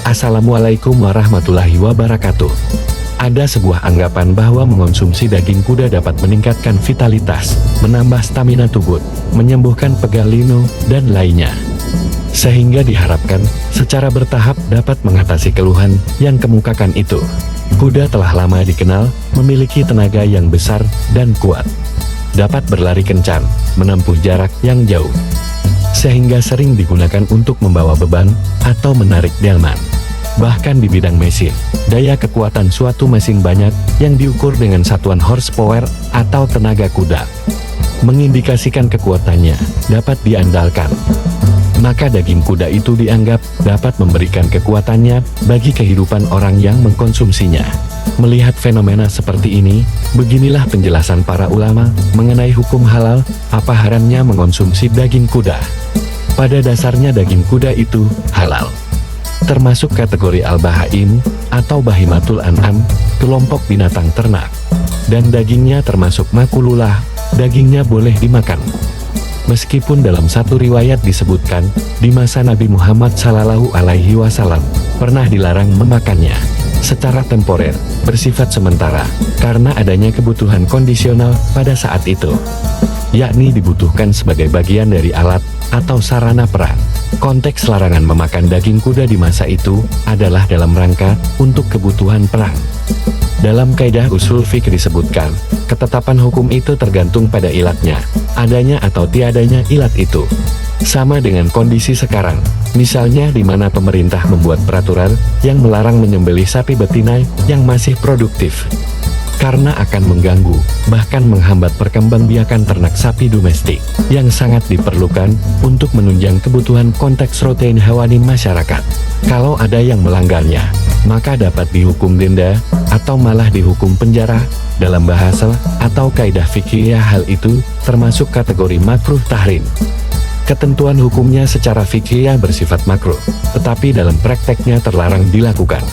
Assalamualaikum warahmatullahi wabarakatuh. Ada sebuah anggapan bahwa mengonsumsi daging kuda dapat meningkatkan vitalitas, menambah stamina tubuh, menyembuhkan pegal linu, dan lainnya. Sehingga diharapkan, secara bertahap dapat mengatasi keluhan yang kemukakan itu. Kuda telah lama dikenal, memiliki tenaga yang besar dan kuat. Dapat berlari kencang, menempuh jarak yang jauh. Sehingga sering digunakan untuk membawa beban, atau menarik delman. Bahkan di bidang mesin, daya kekuatan suatu mesin banyak yang diukur dengan satuan horsepower atau tenaga kuda. Mengindikasikan kekuatannya, dapat diandalkan. Maka daging kuda itu dianggap dapat memberikan kekuatannya bagi kehidupan orang yang mengkonsumsinya. Melihat fenomena seperti ini, beginilah penjelasan para ulama mengenai hukum halal, apa haramnya mengkonsumsi daging kuda. Pada dasarnya daging kuda itu halal. Termasuk kategori al-bahaim, atau bahimatul an'am, kelompok binatang ternak. Dan dagingnya termasuk makululah, dagingnya boleh dimakan. Meskipun dalam satu riwayat disebutkan, di masa Nabi Muhammad SAW, pernah dilarang memakannya. Secara temporer, bersifat sementara, karena adanya kebutuhan kondisional pada saat itu. Yakni dibutuhkan sebagai bagian dari alat, atau sarana perang. Konteks larangan memakan daging kuda di masa itu, adalah dalam rangka, untuk kebutuhan perang. Dalam kaidah usul fikih disebutkan, ketetapan hukum itu tergantung pada ilatnya, adanya atau tiadanya ilat itu. Sama dengan kondisi sekarang, misalnya di mana pemerintah membuat peraturan, yang melarang menyembelih sapi betina, yang masih produktif. Karena akan mengganggu, bahkan menghambat perkembangbiakan ternak sapi domestik, yang sangat diperlukan, untuk menunjang kebutuhan konteks protein hewani masyarakat. Kalau ada yang melanggarnya, maka dapat dihukum denda, atau malah dihukum penjara. Dalam bahasa, atau kaidah fikih hal itu, termasuk kategori makruh tahrim. Ketentuan hukumnya secara fikih bersifat makruh, tetapi dalam prakteknya terlarang dilakukan.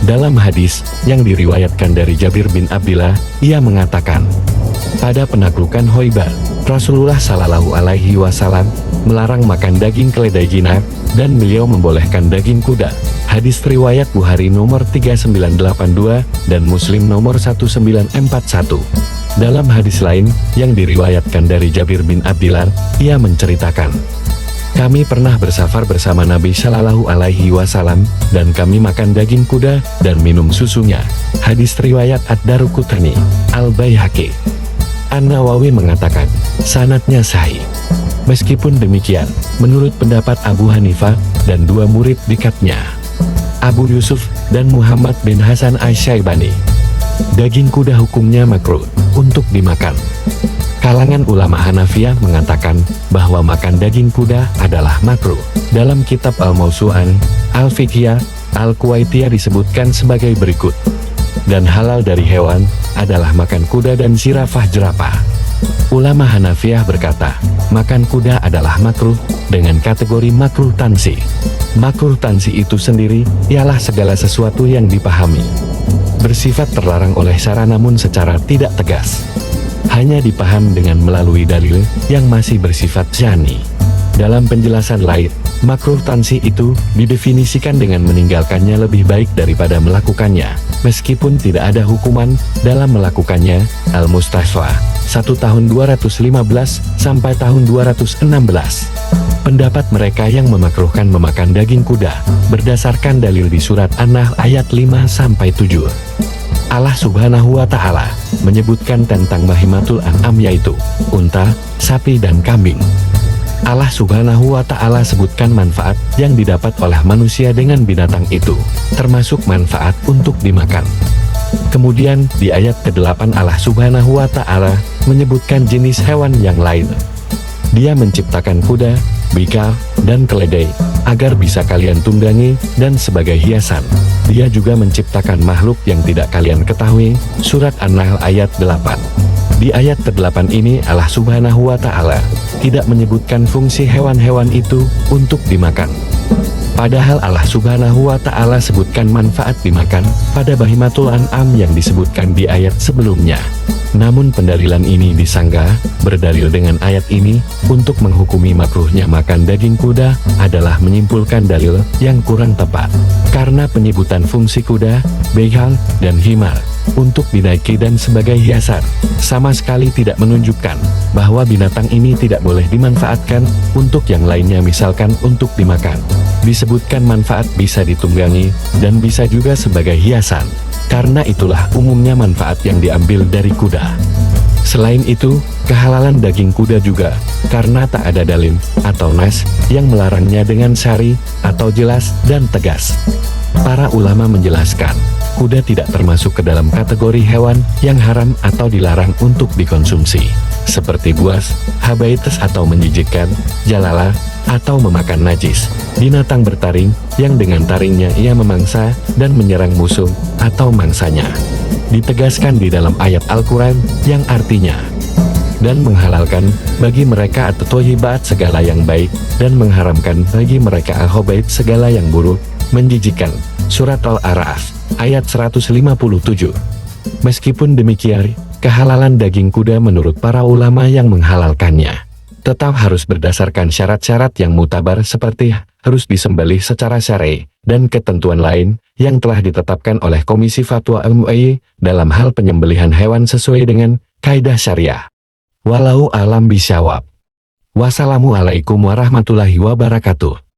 Dalam hadis, yang diriwayatkan dari Jabir bin Abdillah, ia mengatakan, pada penaklukan Khoibar, Rasulullah SAW melarang makan daging keledai jinak, dan beliau membolehkan daging kuda. Hadis riwayat Bukhari nomor 3982, dan Muslim nomor 1941. Dalam hadis lain, yang diriwayatkan dari Jabir bin Abdillah, ia menceritakan, kami pernah bersafar bersama Nabi Shallallahu Alaihi Wasallam, dan kami makan daging kuda, dan minum susunya. Hadis riwayat Ad-Daruqutni, Al-Baihaqi. An-Nawawi mengatakan, sanadnya sahih. Meskipun demikian, menurut pendapat Abu Hanifah, dan dua murid dekatnya, Abu Yusuf, dan Muhammad bin Hasan Asy-Syaibani, daging kuda hukumnya makruh, untuk dimakan. Kalangan ulama Hanafiyah mengatakan bahwa makan daging kuda adalah makruh. Dalam kitab Al-Mawsu'an, Al-Fiqhiyah, Al-Kuwaitiyah disebutkan sebagai berikut. Dan halal dari hewan, adalah makan kuda dan zirafah jerapah. Ulama Hanafiyah berkata, makan kuda adalah makruh, dengan kategori makruh tansi. Makruh tansi itu sendiri, ialah segala sesuatu yang dipahami bersifat terlarang oleh syara namun secara tidak tegas. Hanya dipaham dengan melalui dalil yang masih bersifat syani. Dalam penjelasan lain, makruh tansi itu didefinisikan dengan meninggalkannya lebih baik daripada melakukannya, meskipun tidak ada hukuman dalam melakukannya. Al-Mustafa, 1 tahun 215 sampai tahun 216. Pendapat mereka yang memakruhkan memakan daging kuda berdasarkan dalil di surat An-Nahl ayat 5 sampai 7. Allah Subhanahu wa Ta'ala menyebutkan tentang bahimatul an'am, yaitu unta, sapi, dan kambing. Allah Subhanahu wa Ta'ala sebutkan manfaat yang didapat oleh manusia dengan binatang itu, termasuk manfaat untuk dimakan. Kemudian di ayat ke-8 Allah Subhanahu wa Ta'ala menyebutkan jenis hewan yang lain. Dia menciptakan kuda, bika, dan keledai, agar bisa kalian tunggangi, dan sebagai hiasan. Dia juga menciptakan makhluk yang tidak kalian ketahui. Surat An-Nahl ayat 8. Di ayat ke-8 ini Allah Subhanahu wa Ta'ala tidak menyebutkan fungsi hewan-hewan itu untuk dimakan. Padahal Allah Subhanahu wa Ta'ala sebutkan manfaat dimakan pada bahimatul an'am yang disebutkan di ayat sebelumnya. Namun pendalilan ini disangka berdalil dengan ayat ini untuk menghukumi makruhnya makan daging kuda adalah menyimpulkan dalil yang kurang tepat. Karena penyebutan fungsi kuda, begal, dan himar untuk dinaiki dan sebagai hiasan sama sekali tidak menunjukkan bahwa binatang ini tidak boleh dimanfaatkan untuk yang lainnya, misalkan untuk dimakan. Disebutkan manfaat bisa ditunggangi dan bisa juga sebagai hiasan. Karena itulah umumnya manfaat yang diambil dari kuda. Selain itu, kehalalan daging kuda juga, karena tak ada dalil atau nas yang melarangnya dengan syari atau jelas dan tegas. Para ulama menjelaskan, kuda tidak termasuk ke dalam kategori hewan yang haram atau dilarang untuk dikonsumsi, seperti buas, habaites atau menjijikkan, jalala, atau memakan najis. Binatang bertaring, yang dengan taringnya ia memangsa dan menyerang musuh atau mangsanya. Ditegaskan di dalam ayat Al-Quran yang artinya, dan menghalalkan bagi mereka at-thayyibat segala yang baik, dan mengharamkan bagi mereka al-khaba'ith segala yang buruk, menjijikkan. Surat Al-A'raf, ayat 157. Meskipun demikian, kehalalan daging kuda menurut para ulama yang menghalalkannya tetap harus berdasarkan syarat-syarat yang mutabar seperti harus disembelih secara syar'i dan ketentuan lain yang telah ditetapkan oleh Komisi Fatwa MUI dalam hal penyembelihan hewan sesuai dengan kaidah syariah. Walau alam bisyawab. Wassalamualaikum warahmatullahi wabarakatuh.